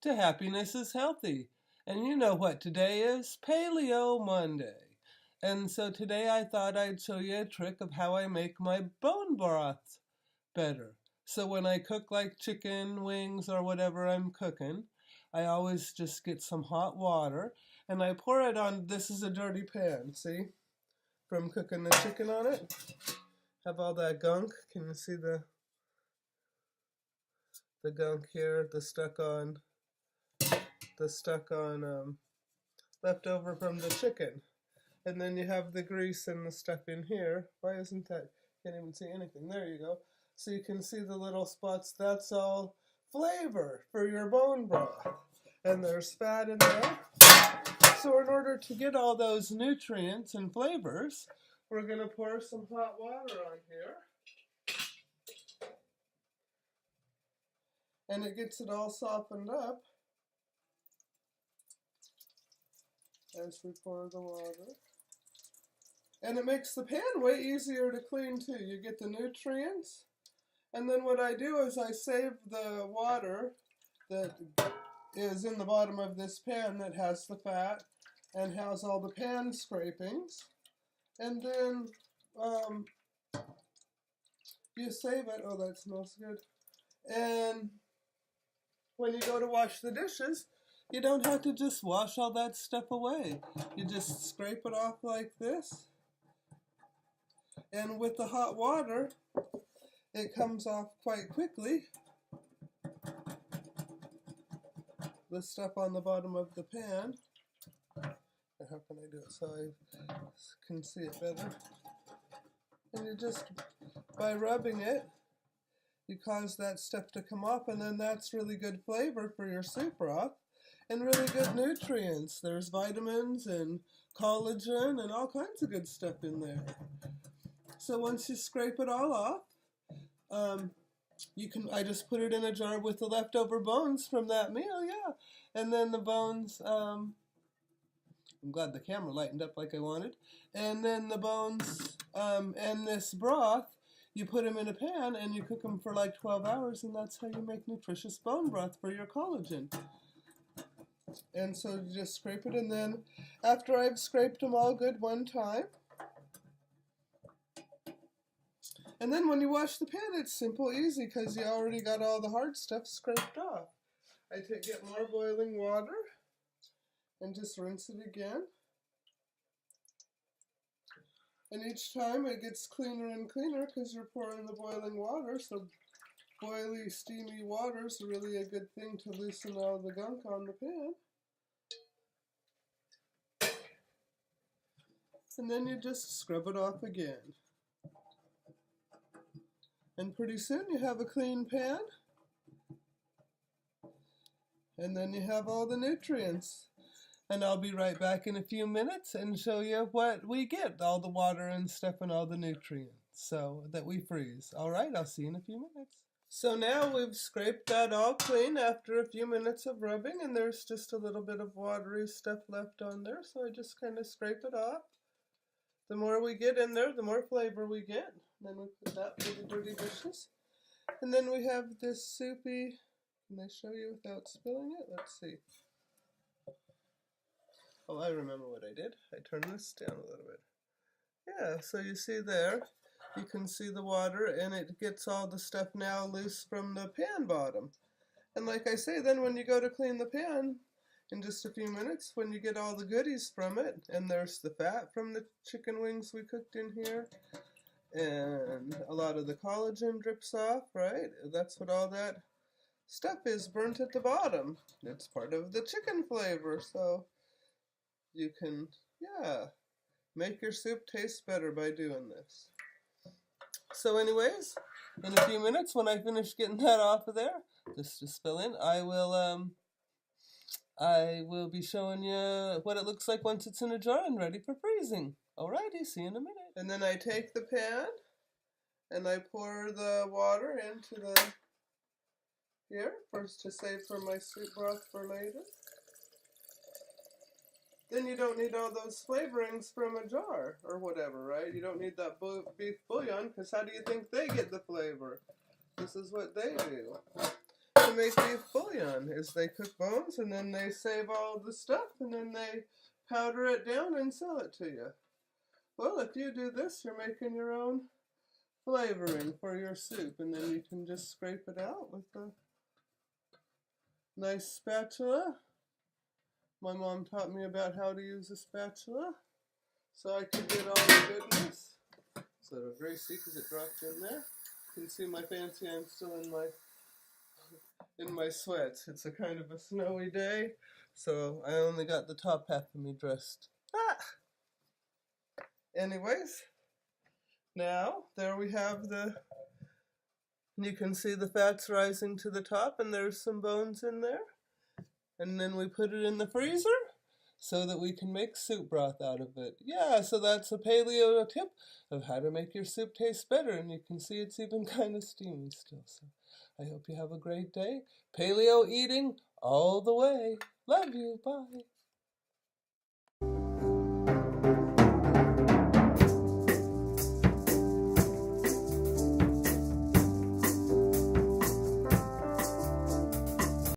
to Happiness is Healthy. And you know what today is? Paleo Monday. And so today I thought I'd show you a trick of how I make my bone broth better. So when I cook like chicken wings or whatever I'm cooking, I always just get some hot water and I pour it on. This is a dirty pan, see? From cooking the chicken on it. Have all that gunk. Can you see the gunk here? The stuck on leftover from the chicken. And then you have the grease and the stuff in here. Why isn't that? Can't even see anything. There you go. So you can see the little spots. That's all flavor for your bone broth. And there's fat in there. So in order to get all those nutrients and flavors, we're going to pour some hot water on here. And it gets it all softened up as we pour the water. And it makes the pan way easier to clean too. You get the nutrients. And then what I do is I save the water that is in the bottom of this pan that has the fat and has all the pan scrapings. And then you save it. Oh, that smells good. And when you go to wash the dishes, you don't have to just wash all that stuff away. You just scrape it off like this. And with the hot water, it comes off quite quickly. The stuff on the bottom of the pan. How can I do it so I can see it better? And you just, by rubbing it, you cause that stuff to come off, and then that's really good flavor for your soup broth and really good nutrients. There's vitamins and collagen and all kinds of good stuff in there. So once you scrape it all off, I just put it in a jar with the leftover bones from that meal, yeah. And then the bones, I'm glad the camera lightened up like I wanted. And then the bones and this broth, you put them in a pan and you cook them for like 12 hours, and that's how you make nutritious bone broth for your collagen. And so you just scrape it, and then after I've scraped them all good one time, and then when you wash the pan, it's simple, easy, because you already got all the hard stuff scraped off. I get more boiling water and just rinse it again. And each time it gets cleaner and cleaner because you're pouring the boiling water. So boily, steamy water is really a good thing to loosen all the gunk on the pan. And then you just scrub it off again. And pretty soon you have a clean pan. And then you have all the nutrients. And I'll be right back in a few minutes and show you what we get, all the water and stuff and all the nutrients, so that we freeze. All right, I'll see you in a few minutes. So now we've scraped that all clean after a few minutes of rubbing, and there's just a little bit of watery stuff left on there, so I just kind of scrape it off. The more we get in there, the more flavor we get. Then we put that for the dirty dishes. And then we have this soupy, can I show you without spilling it? Let's see. Oh, I remember what I did. I turned this down a little bit. Yeah, so you see there, you can see the water, and it gets all the stuff now loose from the pan bottom. And like I say, then when you go to clean the pan, in just a few minutes, when you get all the goodies from it, and there's the fat from the chicken wings we cooked in here, and a lot of the collagen drips off, right? That's what all that stuff is, burnt at the bottom. It's part of the chicken flavor, so you can, yeah, make your soup taste better by doing this. So anyways, in a few minutes when I finish getting that off of there, just to spill in, I will be showing you what it looks like once it's in a jar and ready for freezing. Alrighty, see you in a minute. And then I take the pan and I pour the water into the here, first to save for my soup broth for later. Then you don't need all those flavorings from a jar or whatever, right? You don't need that beef bouillon, because how do you think they get the flavor? This is what they do. So to make beef bouillon, is they cook bones and then they save all the stuff and then they powder it down and sell it to you. Well, if you do this, you're making your own flavoring for your soup, and then you can just scrape it out with a nice spatula. My mom taught me about how to use a spatula so I could get all the goodness. It's a little greasy because it dropped in there. You can see my fancy, I'm still in my sweats. It's a kind of a snowy day, so I only got the top half of me dressed. Anyways, now there we have you can see the fats rising to the top, and there's some bones in there. And then we put it in the freezer so that we can make soup broth out of it. Yeah, so that's a paleo tip of how to make your soup taste better, and you can see it's even kind of steamy still. So I hope you have a great day. Paleo eating all the way. Love you. Bye.